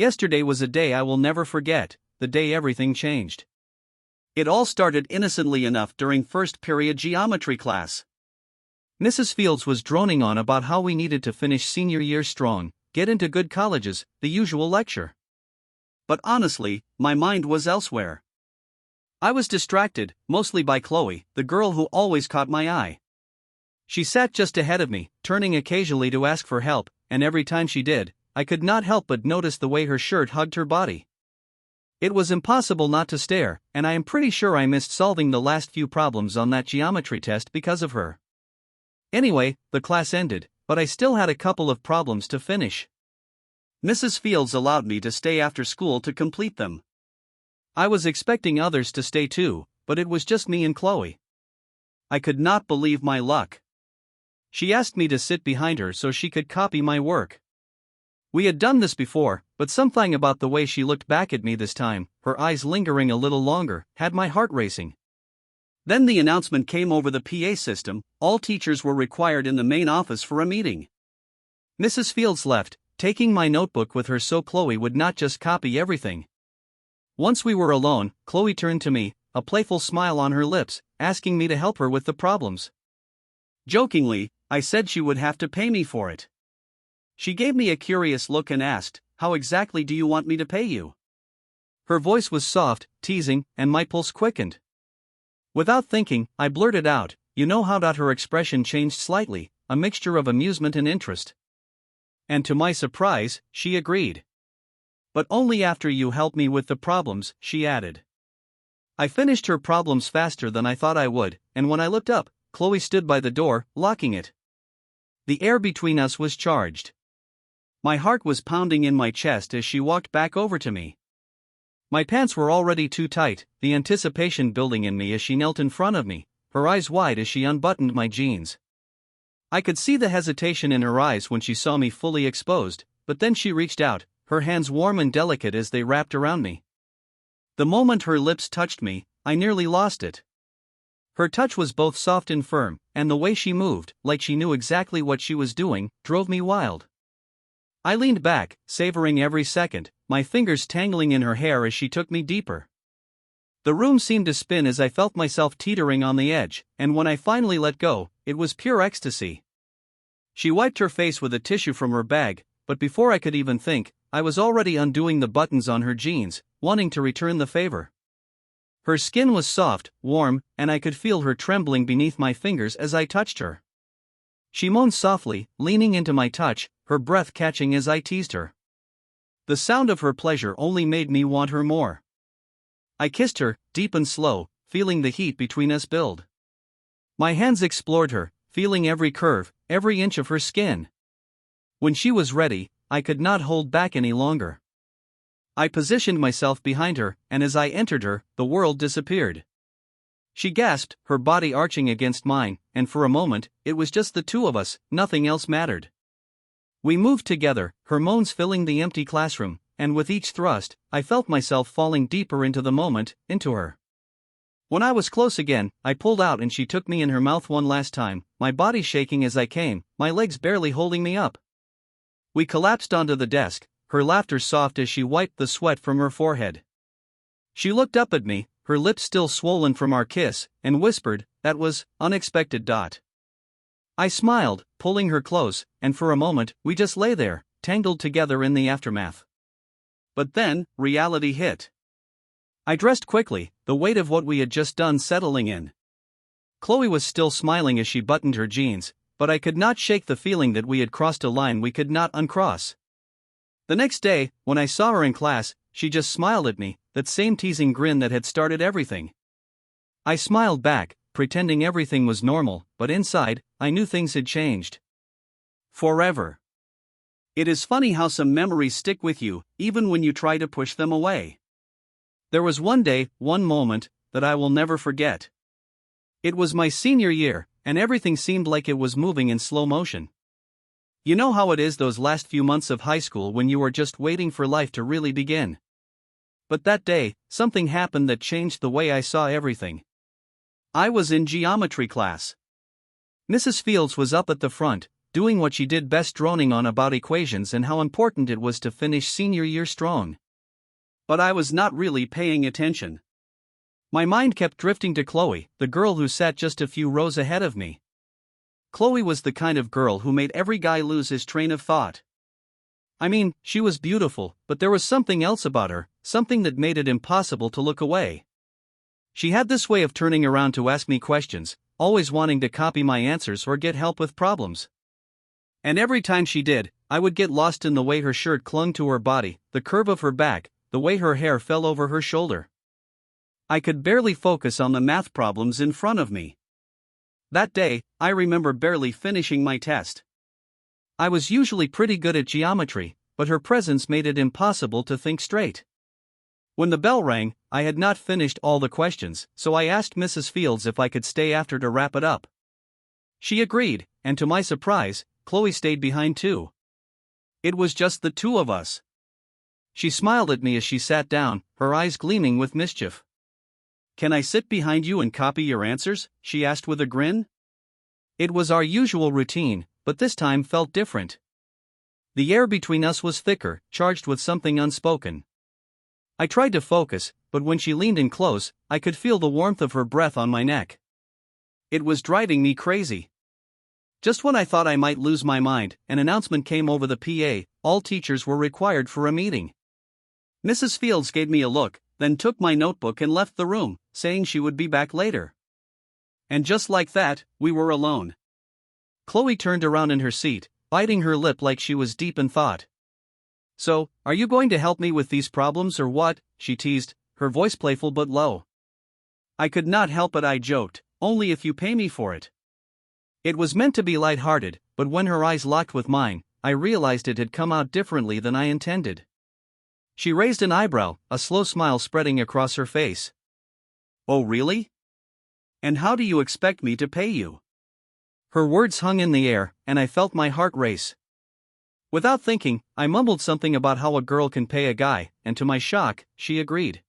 Yesterday was a day I will never forget, the day everything changed. It all started innocently enough during first period geometry class. Mrs. Fields was droning on about how we needed to finish senior year strong, get into good colleges, the usual lecture. But honestly, my mind was elsewhere. I was distracted, mostly by Chloe, the girl who always caught my eye. She sat just ahead of me, turning occasionally to ask for help, and every time she did, I could not help but notice the way her shirt hugged her body. It was impossible not to stare, and I am pretty sure I missed solving the last few problems on that geometry test because of her. Anyway, the class ended, but I still had a couple of problems to finish. Mrs. Fields allowed me to stay after school to complete them. I was expecting others to stay too, but it was just me and Chloe. I could not believe my luck. She asked me to sit behind her so she could copy my work. We had done this before, but something about the way she looked back at me this time, her eyes lingering a little longer, had my heart racing. Then the announcement came over the PA system: all teachers were required in the main office for a meeting. Mrs. Fields left, taking my notebook with her so Chloe would not just copy everything. Once we were alone, Chloe turned to me, a playful smile on her lips, asking me to help her with the problems. Jokingly, I said she would have to pay me for it. She gave me a curious look and asked, "How exactly do you want me to pay you?" Her voice was soft, teasing, and my pulse quickened. Without thinking, I blurted out, "You know how." Her expression changed slightly, a mixture of amusement and interest. And to my surprise, she agreed. "But only after you help me with the problems," she added. I finished her problems faster than I thought I would, and when I looked up, Chloe stood by the door, locking it. The air between us was charged. My heart was pounding in my chest as she walked back over to me. My pants were already too tight, the anticipation building in me as she knelt in front of me, her eyes wide as she unbuttoned my jeans. I could see the hesitation in her eyes when she saw me fully exposed, but then she reached out, her hands warm and delicate as they wrapped around me. The moment her lips touched me, I nearly lost it. Her touch was both soft and firm, and the way she moved, like she knew exactly what she was doing, drove me wild. I leaned back, savoring every second, my fingers tangling in her hair as she took me deeper. The room seemed to spin as I felt myself teetering on the edge, and when I finally let go, it was pure ecstasy. She wiped her face with a tissue from her bag, but before I could even think, I was already undoing the buttons on her jeans, wanting to return the favor. Her skin was soft, warm, and I could feel her trembling beneath my fingers as I touched her. She moaned softly, leaning into my touch, her breath catching as I teased her. The sound of her pleasure only made me want her more. I kissed her, deep and slow, feeling the heat between us build. My hands explored her, feeling every curve, every inch of her skin. When she was ready, I could not hold back any longer. I positioned myself behind her, and as I entered her, the world disappeared. She gasped, her body arching against mine, and for a moment, it was just the two of us, nothing else mattered. We moved together, her moans filling the empty classroom, and with each thrust, I felt myself falling deeper into the moment, into her. When I was close again, I pulled out and she took me in her mouth one last time, my body shaking as I came, my legs barely holding me up. We collapsed onto the desk, her laughter soft as she wiped the sweat from her forehead. She looked up at me, her lips still swollen from our kiss, and whispered, "That was unexpected." I smiled, pulling her close, and for a moment, we just lay there, tangled together in the aftermath. But then, reality hit. I dressed quickly, the weight of what we had just done settling in. Chloe was still smiling as she buttoned her jeans, but I could not shake the feeling that we had crossed a line we could not uncross. The next day, when I saw her in class, she just smiled at me, that same teasing grin that had started everything. I smiled back, pretending everything was normal, but inside, I knew things had changed. Forever. It is funny how some memories stick with you, even when you try to push them away. There was one day, one moment, that I will never forget. It was my senior year, and everything seemed like it was moving in slow motion. You know how it is those last few months of high school when you are just waiting for life to really begin. But that day, something happened that changed the way I saw everything. I was in geometry class. Mrs. Fields was up at the front, doing what she did best, droning on about equations and how important it was to finish senior year strong. But I was not really paying attention. My mind kept drifting to Chloe, the girl who sat just a few rows ahead of me. Chloe was the kind of girl who made every guy lose his train of thought. I mean, she was beautiful, but there was something else about her, something that made it impossible to look away. She had this way of turning around to ask me questions, always wanting to copy my answers or get help with problems. And every time she did, I would get lost in the way her shirt clung to her body, the curve of her back, the way her hair fell over her shoulder. I could barely focus on the math problems in front of me. That day, I remember barely finishing my test. I was usually pretty good at geometry, but her presence made it impossible to think straight. When the bell rang, I had not finished all the questions, so I asked Mrs. Fields if I could stay after to wrap it up. She agreed, and to my surprise, Chloe stayed behind too. It was just the two of us. She smiled at me as she sat down, her eyes gleaming with mischief. "Can I sit behind you and copy your answers?" she asked with a grin. It was our usual routine, but this time felt different. The air between us was thicker, charged with something unspoken. I tried to focus, but when she leaned in close, I could feel the warmth of her breath on my neck. It was driving me crazy. Just when I thought I might lose my mind, an announcement came over the PA: all teachers were required for a meeting. Mrs. Fields gave me a look, then took my notebook and left the room, saying she would be back later. And just like that, we were alone. Chloe turned around in her seat, biting her lip like she was deep in thought. "So, are you going to help me with these problems or what?" she teased, her voice playful but low. I could not help it, I joked, "only if you pay me for it." It was meant to be light-hearted, but when her eyes locked with mine, I realized it had come out differently than I intended. She raised an eyebrow, a slow smile spreading across her face. "Oh really? And how do you expect me to pay you?" Her words hung in the air, and I felt my heart race. Without thinking, I mumbled something about how a girl can pay a guy, and to my shock, she agreed.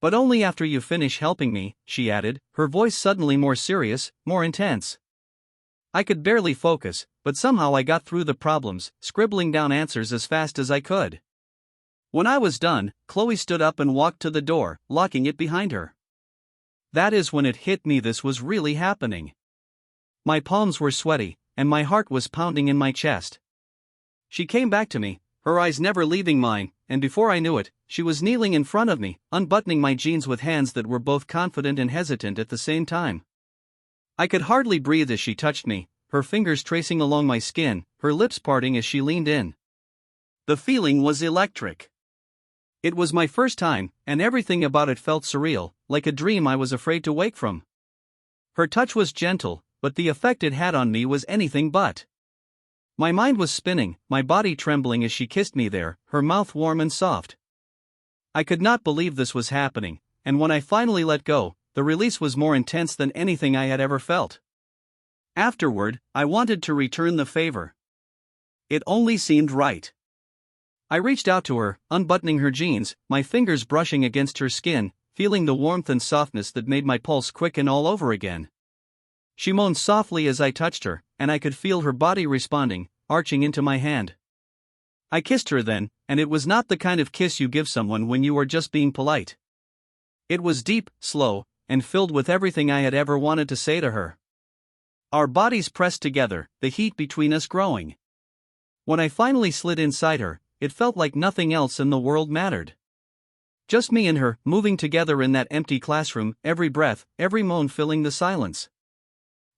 "But only after you finish helping me," she added, her voice suddenly more serious, more intense. I could barely focus, but somehow I got through the problems, scribbling down answers as fast as I could. When I was done, Chloe stood up and walked to the door, locking it behind her. That is when it hit me: this was really happening. My palms were sweaty, and my heart was pounding in my chest. She came back to me, her eyes never leaving mine, and before I knew it, she was kneeling in front of me, unbuttoning my jeans with hands that were both confident and hesitant at the same time. I could hardly breathe as she touched me, her fingers tracing along my skin, her lips parting as she leaned in. The feeling was electric. It was my first time, and everything about it felt surreal, like a dream I was afraid to wake from. Her touch was gentle, but the effect it had on me was anything but. My mind was spinning, my body trembling as she kissed me there, her mouth warm and soft. I could not believe this was happening, and when I finally let go, the release was more intense than anything I had ever felt. Afterward, I wanted to return the favor. It only seemed right. I reached out to her, unbuttoning her jeans, my fingers brushing against her skin, feeling the warmth and softness that made my pulse quicken all over again. She moaned softly as I touched her, and I could feel her body responding, arching into my hand. I kissed her then, and it was not the kind of kiss you give someone when you are just being polite. It was deep, slow, and filled with everything I had ever wanted to say to her. Our bodies pressed together, the heat between us growing. When I finally slid inside her, it felt like nothing else in the world mattered. Just me and her, moving together in that empty classroom, every breath, every moan filling the silence.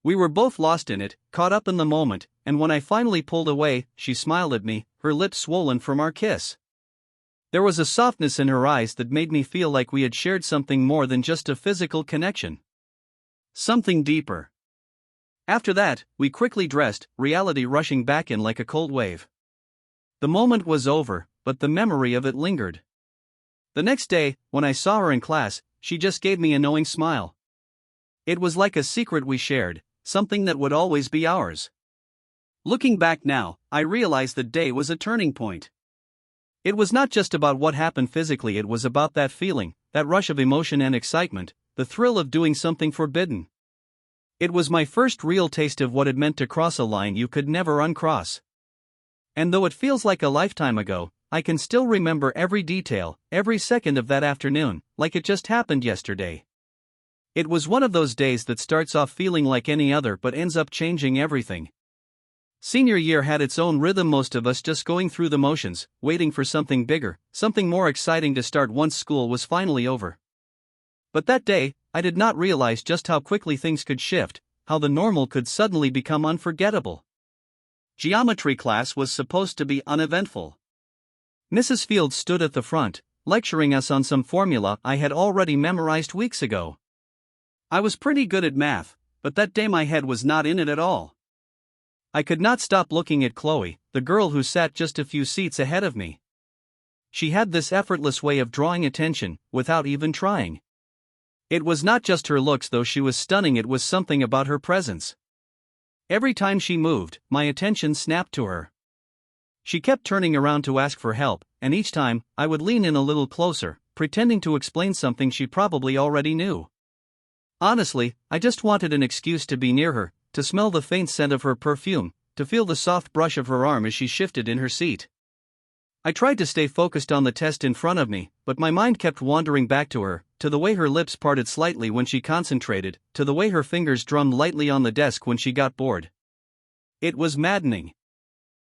We were both lost in it, caught up in the moment, and when I finally pulled away, she smiled at me, her lips swollen from our kiss. There was a softness in her eyes that made me feel like we had shared something more than just a physical connection. Something deeper. After that, we quickly dressed, reality rushing back in like a cold wave. The moment was over, but the memory of it lingered. The next day, when I saw her in class, she just gave me a knowing smile. It was like a secret we shared, something that would always be ours. Looking back now, I realize the day was a turning point. It was not just about what happened physically, it was about that feeling, that rush of emotion and excitement, the thrill of doing something forbidden. It was my first real taste of what it meant to cross a line you could never uncross. And though it feels like a lifetime ago, I can still remember every detail, every second of that afternoon, like it just happened yesterday. It was one of those days that starts off feeling like any other but ends up changing everything. Senior year had its own rhythm, most of us just going through the motions, waiting for something bigger, something more exciting to start once school was finally over. But that day, I did not realize just how quickly things could shift, how the normal could suddenly become unforgettable. Geometry class was supposed to be uneventful. Mrs. Fields stood at the front, lecturing us on some formula I had already memorized weeks ago. I was pretty good at math, but that day my head was not in it at all. I could not stop looking at Chloe, the girl who sat just a few seats ahead of me. She had this effortless way of drawing attention, without even trying. It was not just her looks, though she was stunning, it was something about her presence. Every time she moved, my attention snapped to her. She kept turning around to ask for help, and each time, I would lean in a little closer, pretending to explain something she probably already knew. Honestly, I just wanted an excuse to be near her, to smell the faint scent of her perfume, to feel the soft brush of her arm as she shifted in her seat. I tried to stay focused on the test in front of me, but my mind kept wandering back to her, to the way her lips parted slightly when she concentrated, to the way her fingers drummed lightly on the desk when she got bored. It was maddening.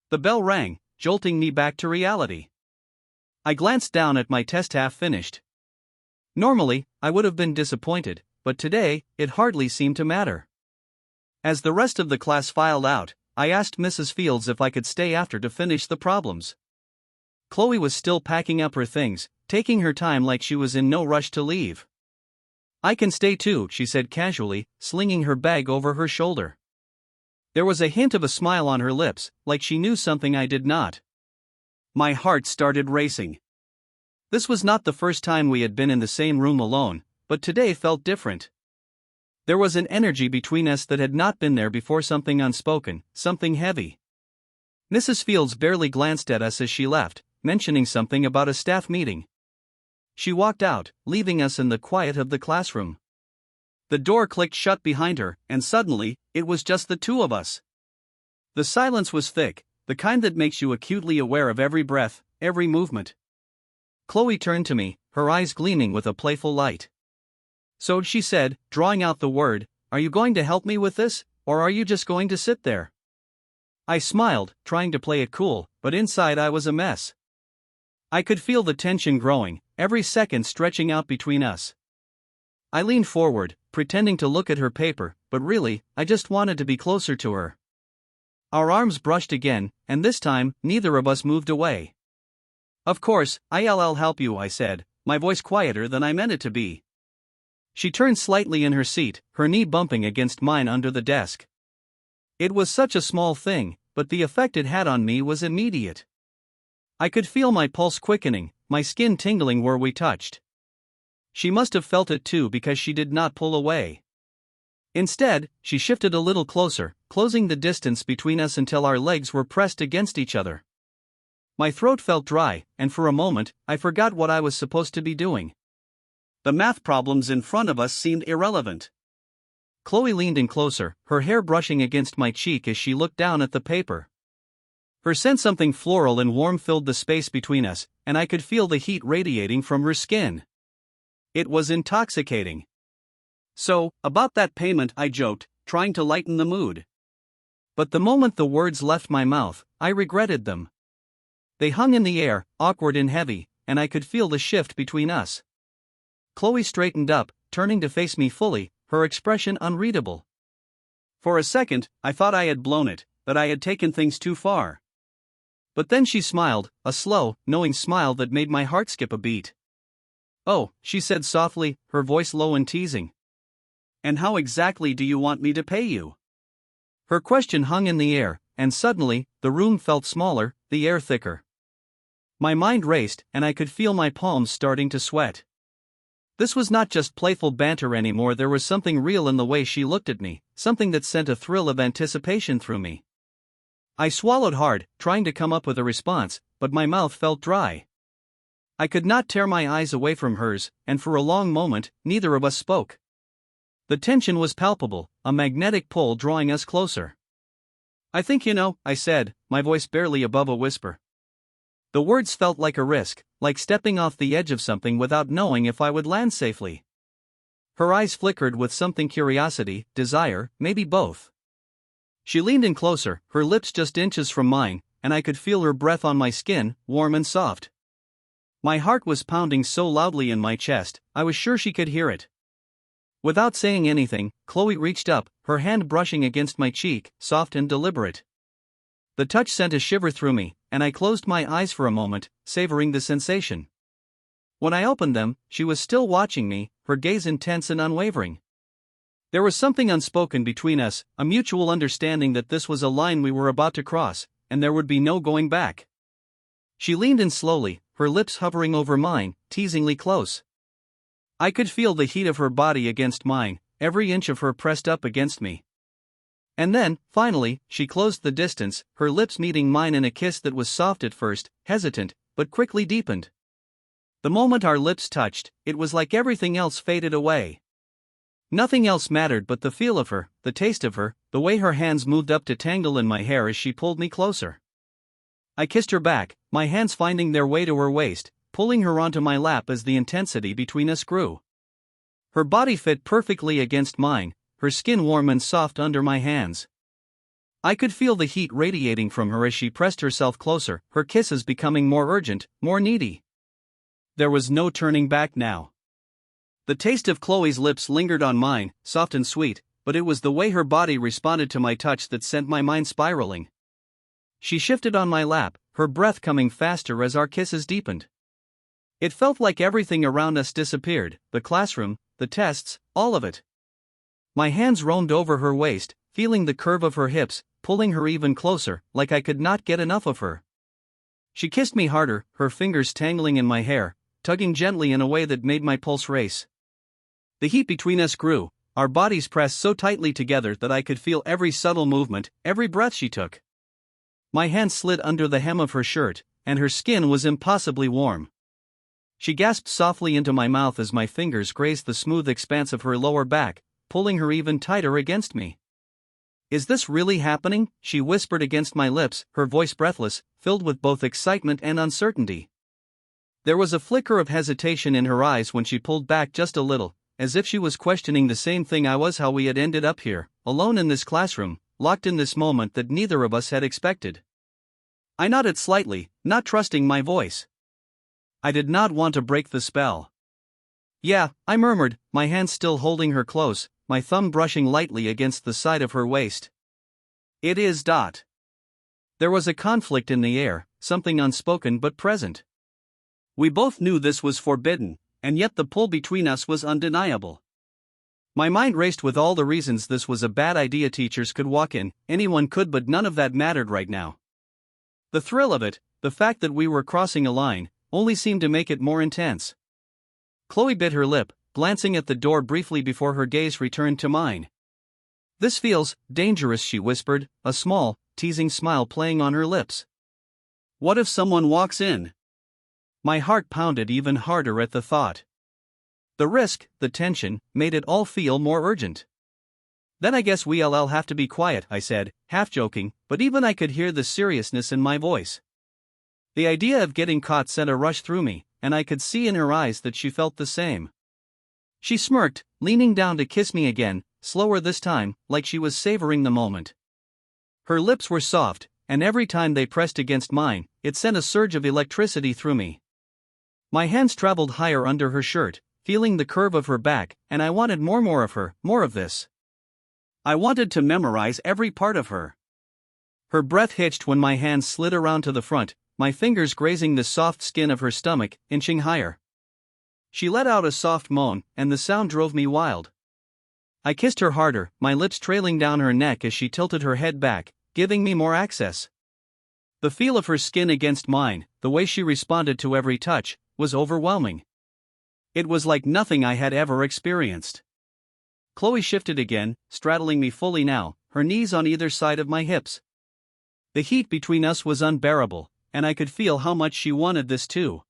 The bell rang, jolting me back to reality. I glanced down at my test half finished. Normally, I would have been disappointed, but today, it hardly seemed to matter. As the rest of the class filed out, I asked Mrs. Fields if I could stay after to finish the problems. Chloe was still packing up her things, taking her time like she was in no rush to leave. "I can stay too," she said casually, slinging her bag over her shoulder. There was a hint of a smile on her lips, like she knew something I did not. My heart started racing. This was not the first time we had been in the same room alone, but today felt different. There was an energy between us that had not been there before, something unspoken, something heavy. Mrs. Fields barely glanced at us as she left, mentioning something about a staff meeting. She walked out, leaving us in the quiet of the classroom. The door clicked shut behind her, and suddenly, it was just the two of us. The silence was thick, the kind that makes you acutely aware of every breath, every movement. Chloe turned to me, her eyes gleaming with a playful light. "So," she said, drawing out the word, "are you going to help me with this, or are you just going to sit there?" I smiled, trying to play it cool, but inside I was a mess. I could feel the tension growing, every second stretching out between us. I leaned forward, pretending to look at her paper, but really, I just wanted to be closer to her. Our arms brushed again, and this time, neither of us moved away. "Of course, I'll help you," I said, my voice quieter than I meant it to be. She turned slightly in her seat, her knee bumping against mine under the desk. It was such a small thing, but the effect it had on me was immediate. I could feel my pulse quickening, my skin tingling where we touched. She must have felt it too, because she did not pull away. Instead, she shifted a little closer, closing the distance between us until our legs were pressed against each other. My throat felt dry, and for a moment, I forgot what I was supposed to be doing. The math problems in front of us seemed irrelevant. Chloe leaned in closer, her hair brushing against my cheek as she looked down at the paper. Her scent, something floral and warm, filled the space between us, and I could feel the heat radiating from her skin. It was intoxicating. "So, about that payment," I joked, trying to lighten the mood. But the moment the words left my mouth, I regretted them. They hung in the air, awkward and heavy, and I could feel the shift between us. Chloe straightened up, turning to face me fully, her expression unreadable. For a second, I thought I had blown it, that I had taken things too far. But then she smiled, a slow, knowing smile that made my heart skip a beat. "Oh," she said softly, her voice low and teasing. "And how exactly do you want me to pay you?" Her question hung in the air, and suddenly, the room felt smaller, the air thicker. My mind raced, and I could feel my palms starting to sweat. This was not just playful banter anymore, there was something real in the way she looked at me, something that sent a thrill of anticipation through me. I swallowed hard, trying to come up with a response, but my mouth felt dry. I could not tear my eyes away from hers, and for a long moment, neither of us spoke. The tension was palpable, a magnetic pull drawing us closer. "I think you know," I said, my voice barely above a whisper. The words felt like a risk, like stepping off the edge of something without knowing if I would land safely. Her eyes flickered with something: curiosity, desire, maybe both. She leaned in closer, her lips just inches from mine, and I could feel her breath on my skin, warm and soft. My heart was pounding so loudly in my chest, I was sure she could hear it. Without saying anything, Chloe reached up, her hand brushing against my cheek, soft and deliberate. The touch sent a shiver through me, and I closed my eyes for a moment, savoring the sensation. When I opened them, she was still watching me, her gaze intense and unwavering. There was something unspoken between us, a mutual understanding that this was a line we were about to cross, and there would be no going back. She leaned in slowly, her lips hovering over mine, teasingly close. I could feel the heat of her body against mine, every inch of her pressed up against me. And then, finally, she closed the distance, her lips meeting mine in a kiss that was soft at first, hesitant, but quickly deepened. The moment our lips touched, it was like everything else faded away. Nothing else mattered but the feel of her, the taste of her, the way her hands moved up to tangle in my hair as she pulled me closer. I kissed her back, my hands finding their way to her waist, pulling her onto my lap as the intensity between us grew. Her body fit perfectly against mine, her skin warm and soft under my hands. I could feel the heat radiating from her as she pressed herself closer, her kisses becoming more urgent, more needy. There was no turning back now. The taste of Chloe's lips lingered on mine, soft and sweet, but it was the way her body responded to my touch that sent my mind spiraling. She shifted on my lap, her breath coming faster as our kisses deepened. It felt like everything around us disappeared, the classroom, the tests, all of it. My hands roamed over her waist, feeling the curve of her hips, pulling her even closer, like I could not get enough of her. She kissed me harder, her fingers tangling in my hair, tugging gently in a way that made my pulse race. The heat between us grew, our bodies pressed so tightly together that I could feel every subtle movement, every breath she took. My hand slid under the hem of her shirt, and her skin was impossibly warm. She gasped softly into my mouth as my fingers grazed the smooth expanse of her lower back, pulling her even tighter against me. "Is this really happening?" she whispered against my lips, her voice breathless, filled with both excitement and uncertainty. There was a flicker of hesitation in her eyes when she pulled back just a little, as if she was questioning the same thing I was: how we had ended up here, alone in this classroom, locked in this moment that neither of us had expected. I nodded slightly, not trusting my voice. I did not want to break the spell. "Yeah," I murmured, my hand still holding her close, my thumb brushing lightly against the side of her waist. "It is." There was a conflict in the air, something unspoken but present. We both knew this was forbidden, and yet the pull between us was undeniable. My mind raced with all the reasons this was a bad idea. Teachers could walk in, anyone could, but none of that mattered right now. The thrill of it, the fact that we were crossing a line, only seemed to make it more intense. Chloe bit her lip, glancing at the door briefly before her gaze returned to mine. "This feels dangerous," she whispered, a small, teasing smile playing on her lips. "What if someone walks in?" My heart pounded even harder at the thought. The risk, the tension, made it all feel more urgent. "Then I guess we'll have to be quiet," I said, half joking, but even I could hear the seriousness in my voice. The idea of getting caught sent a rush through me, and I could see in her eyes that she felt the same. She smirked, leaning down to kiss me again, slower this time, like she was savoring the moment. Her lips were soft, and every time they pressed against mine, it sent a surge of electricity through me. My hands traveled higher under her shirt, feeling the curve of her back, and I wanted more of her, more of this. I wanted to memorize every part of her. Her breath hitched when my hands slid around to the front, my fingers grazing the soft skin of her stomach, inching higher. She let out a soft moan, and the sound drove me wild. I kissed her harder, my lips trailing down her neck as she tilted her head back, giving me more access. The feel of her skin against mine, the way she responded to every touch, was overwhelming. It was like nothing I had ever experienced. Chloe shifted again, straddling me fully now, her knees on either side of my hips. The heat between us was unbearable, and I could feel how much she wanted this too.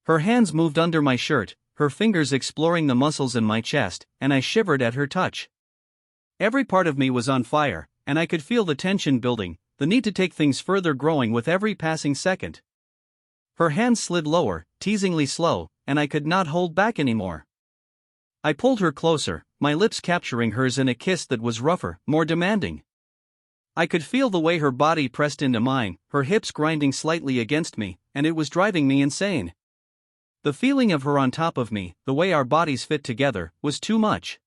Her hands moved under my shirt, her fingers exploring the muscles in my chest, and I shivered at her touch. Every part of me was on fire, and I could feel the tension building, the need to take things further growing with every passing second. Her hands slid lower, teasingly slow, and I could not hold back anymore. I pulled her closer, my lips capturing hers in a kiss that was rougher, more demanding. I could feel the way her body pressed into mine, her hips grinding slightly against me, and it was driving me insane. The feeling of her on top of me, the way our bodies fit together, was too much.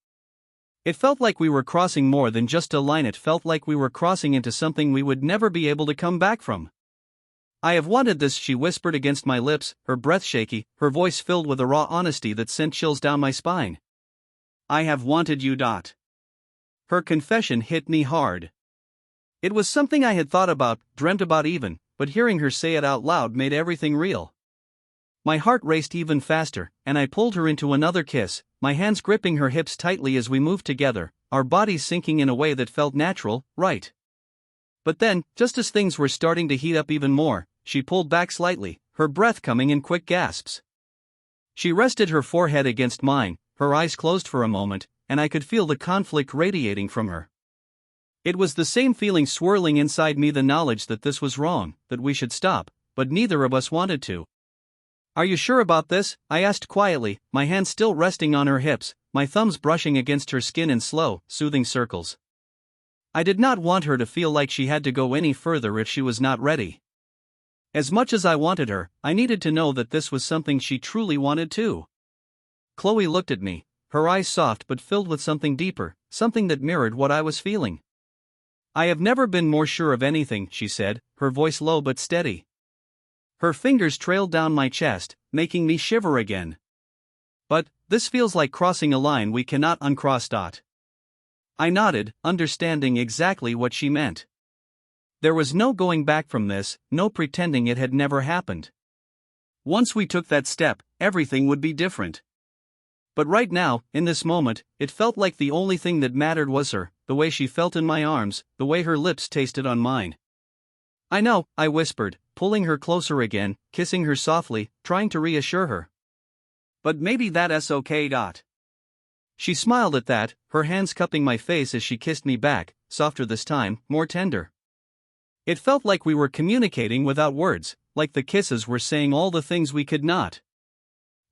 It felt like we were crossing more than just a line, it felt like we were crossing into something we would never be able to come back from. I have wanted this, she whispered against my lips, her breath shaky, her voice filled with a raw honesty that sent chills down my spine. I have wanted you. Her confession hit me hard. It was something I had thought about, dreamt about even, but hearing her say it out loud made everything real. My heart raced even faster, and I pulled her into another kiss, my hands gripping her hips tightly as we moved together, our bodies syncing in a way that felt natural, right. But then, just as things were starting to heat up even more, she pulled back slightly, her breath coming in quick gasps. She rested her forehead against mine, her eyes closed for a moment, and I could feel the conflict radiating from her. It was the same feeling swirling inside me, the knowledge that this was wrong, that we should stop, but neither of us wanted to. Are you sure about this? I asked quietly, my hands still resting on her hips, my thumbs brushing against her skin in slow, soothing circles. I did not want her to feel like she had to go any further if she was not ready. As much as I wanted her, I needed to know that this was something she truly wanted too. Chloe looked at me, her eyes soft but filled with something deeper, something that mirrored what I was feeling. I have never been more sure of anything, she said, her voice low but steady. Her fingers trailed down my chest, making me shiver again. But, this feels like crossing a line we cannot uncross. I nodded, understanding exactly what she meant. There was no going back from this, no pretending it had never happened. Once we took that step, everything would be different. But right now, in this moment, it felt like the only thing that mattered was her, the way she felt in my arms, the way her lips tasted on mine. I know, I whispered, pulling her closer again, kissing her softly, trying to reassure her. But maybe that's okay. She smiled at that, her hands cupping my face as she kissed me back, softer this time, more tender. It felt like we were communicating without words, like the kisses were saying all the things we could not.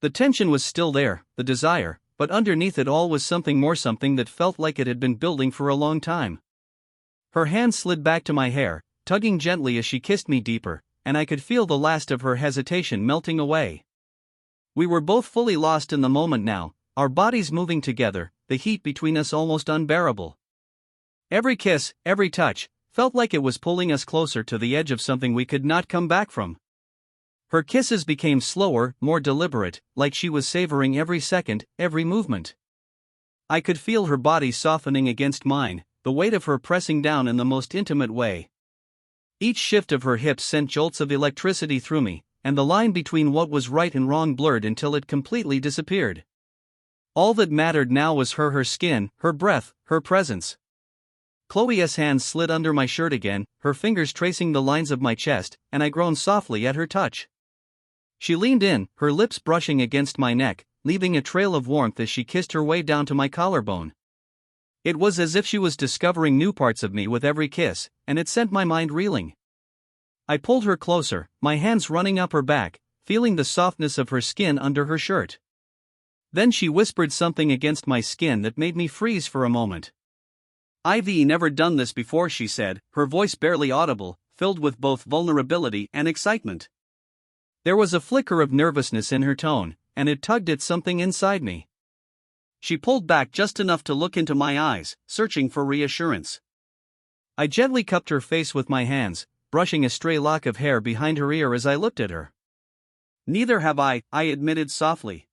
The tension was still there, the desire, but underneath it all was something more, something that felt like it had been building for a long time. Her hand slid back to my hair, tugging gently as she kissed me deeper, and I could feel the last of her hesitation melting away. We were both fully lost in the moment now, our bodies moving together, the heat between us almost unbearable. Every kiss, every touch, felt like it was pulling us closer to the edge of something we could not come back from. Her kisses became slower, more deliberate, like she was savoring every second, every movement. I could feel her body softening against mine, the weight of her pressing down in the most intimate way. Each shift of her hips sent jolts of electricity through me, and the line between what was right and wrong blurred until it completely disappeared. All that mattered now was her skin, her breath, her presence. Chloe's hands slid under my shirt again, her fingers tracing the lines of my chest, and I groaned softly at her touch. She leaned in, her lips brushing against my neck, leaving a trail of warmth as she kissed her way down to my collarbone. It was as if she was discovering new parts of me with every kiss, and it sent my mind reeling. I pulled her closer, my hands running up her back, feeling the softness of her skin under her shirt. Then she whispered something against my skin that made me freeze for a moment. "I've never done this before," she said, her voice barely audible, filled with both vulnerability and excitement. There was a flicker of nervousness in her tone, and it tugged at something inside me. She pulled back just enough to look into my eyes, searching for reassurance. I gently cupped her face with my hands, brushing a stray lock of hair behind her ear as I looked at her. "Neither have I admitted softly.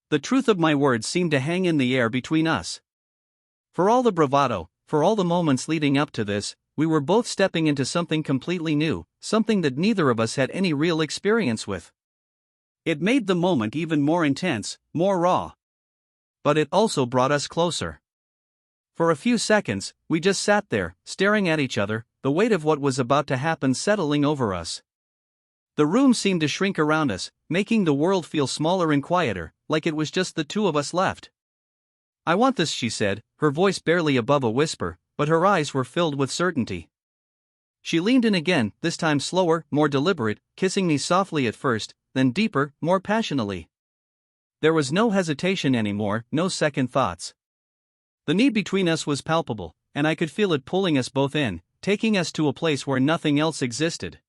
The truth of my words seemed to hang in the air between us. For all the bravado, for all the moments leading up to this, we were both stepping into something completely new, something that neither of us had any real experience with. It made the moment even more intense, more raw. But it also brought us closer. For a few seconds, we just sat there, staring at each other, the weight of what was about to happen settling over us. The room seemed to shrink around us, making the world feel smaller and quieter, like it was just the two of us left. "I want this," she said, her voice barely above a whisper, but her eyes were filled with certainty. She leaned in again, this time slower, more deliberate, kissing me softly at first, then deeper, more passionately. There was no hesitation anymore, no second thoughts. The need between us was palpable, and I could feel it pulling us both in, taking us to a place where nothing else existed.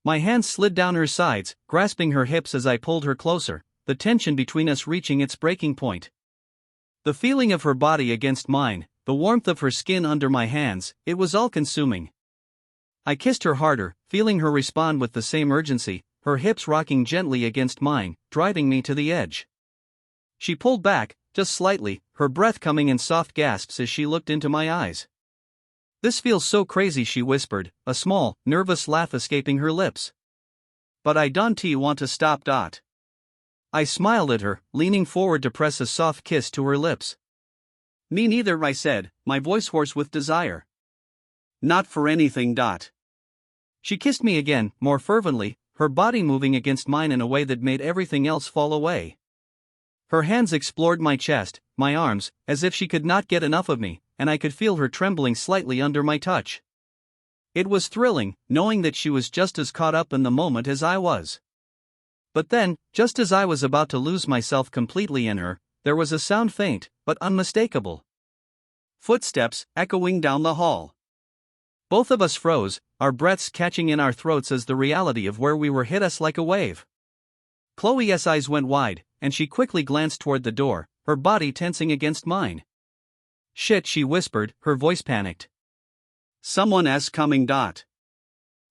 My hands slid down her sides, grasping her hips as I pulled her closer, the tension between us reaching its breaking point. The feeling of her body against mine, the warmth of her skin under my hands, it was all-consuming. I kissed her harder, feeling her respond with the same urgency, her hips rocking gently against mine, driving me to the edge. She pulled back, just slightly, her breath coming in soft gasps as she looked into my eyes. "This feels so crazy," she whispered, a small, nervous laugh escaping her lips. "But I don't want to stop. I smiled at her, leaning forward to press a soft kiss to her lips. "Me neither," I said, my voice hoarse with desire. "Not for anything. She kissed me again, more fervently, her body moving against mine in a way that made everything else fall away. Her hands explored my chest, my arms, as if she could not get enough of me, and I could feel her trembling slightly under my touch. It was thrilling, knowing that she was just as caught up in the moment as I was. But then, just as I was about to lose myself completely in her, there was a sound faint, but unmistakable. Footsteps, echoing down the hall. Both of us froze, our breaths catching in our throats as the reality of where we were hit us like a wave. Chloe's eyes went wide, and she quickly glanced toward the door, her body tensing against mine. "Shit," she whispered, her voice panicked. "Someone's coming.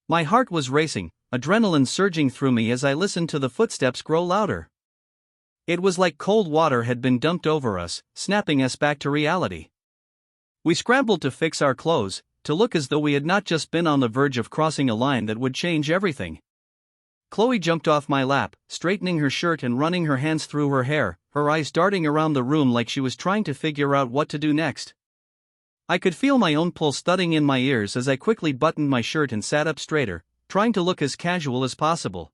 My heart was racing, adrenaline surging through me as I listened to the footsteps grow louder. It was like cold water had been dumped over us, snapping us back to reality. We scrambled to fix our clothes, to look as though we had not just been on the verge of crossing a line that would change everything. Chloe jumped off my lap, straightening her shirt and running her hands through her hair, her eyes darting around the room like she was trying to figure out what to do next. I could feel my own pulse thudding in my ears as I quickly buttoned my shirt and sat up straighter, trying to look as casual as possible.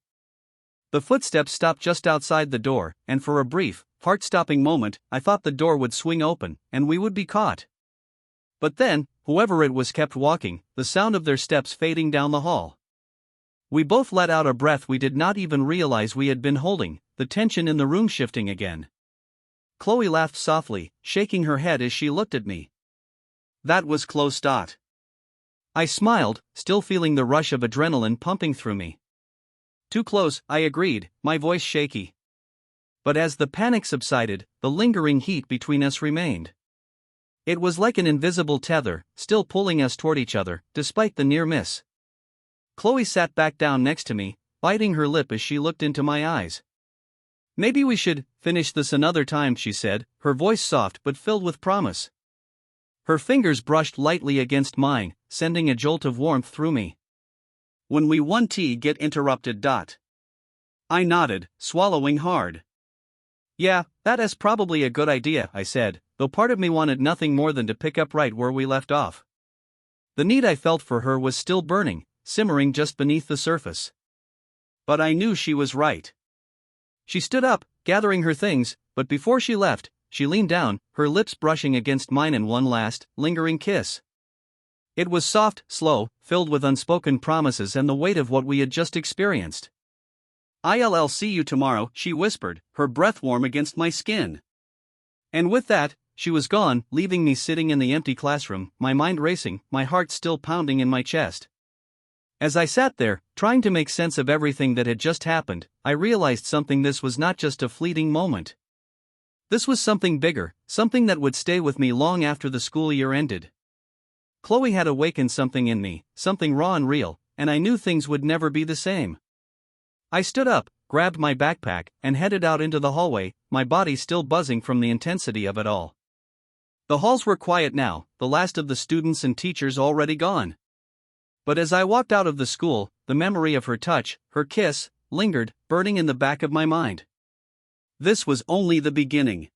The footsteps stopped just outside the door, and for a brief, heart-stopping moment, I thought the door would swing open, and we would be caught. But then, whoever it was kept walking, the sound of their steps fading down the hall. We both let out a breath we did not even realize we had been holding, the tension in the room shifting again. Chloe laughed softly, shaking her head as she looked at me. "That was close. I smiled, still feeling the rush of adrenaline pumping through me. "Too close," I agreed, my voice shaky. But as the panic subsided, the lingering heat between us remained. It was like an invisible tether, still pulling us toward each other, despite the near miss. Chloe sat back down next to me, biting her lip as she looked into my eyes. "Maybe we should finish this another time," she said, her voice soft but filled with promise. Her fingers brushed lightly against mine, sending a jolt of warmth through me. "When we want to get interrupted. I nodded, swallowing hard. "Yeah, that is probably a good idea," I said, though part of me wanted nothing more than to pick up right where we left off. The need I felt for her was still burning, simmering just beneath the surface. But I knew she was right. She stood up, gathering her things, but before she left, she leaned down, her lips brushing against mine in one last, lingering kiss. It was soft, slow, filled with unspoken promises and the weight of what we had just experienced. "I'll see you tomorrow," she whispered, her breath warm against my skin. And with that, she was gone, leaving me sitting in the empty classroom, my mind racing, my heart still pounding in my chest. As I sat there, trying to make sense of everything that had just happened, I realized something: this was not just a fleeting moment. This was something bigger, something that would stay with me long after the school year ended. Chloe had awakened something in me, something raw and real, and I knew things would never be the same. I stood up, grabbed my backpack, and headed out into the hallway, my body still buzzing from the intensity of it all. The halls were quiet now, the last of the students and teachers already gone. But as I walked out of the school, the memory of her touch, her kiss, lingered, burning in the back of my mind. This was only the beginning.